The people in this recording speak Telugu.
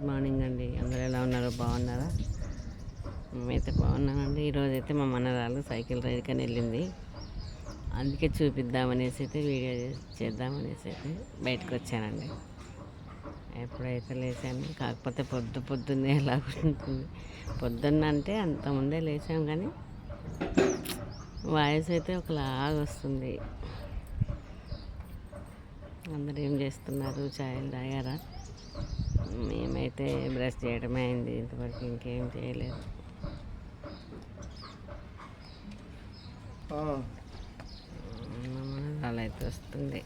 మార్నింగ్ అండి. అందరూ ఎలా ఉన్నారో బాగున్నారా? మేమైతే బాగున్నామండి. ఈరోజైతే మా మనరాలు సైకిల్ రైడ్కని వెళ్ళింది. అందుకే చూపిద్దామనేసి అయితే వీడియో చేద్దామనేసి అయితే బయటకు వచ్చానండి. ఎప్పుడైతే లేచాను, కాకపోతే పొద్దున్నే ఎలాగుంటుంది. పొద్దున్న అంటే అంత ముందే లేచాం కానీ వాయిస్ అయితే ఒకలాగా వస్తుంది. అందరూ ఏం చేస్తున్నారు? ఛాయలు తాగారా? మేమైతే బ్రష్ చేయడమే అయింది, ఇంతవరకు ఇంకేం చేయలేదు. అలా అయితే వస్తుంది.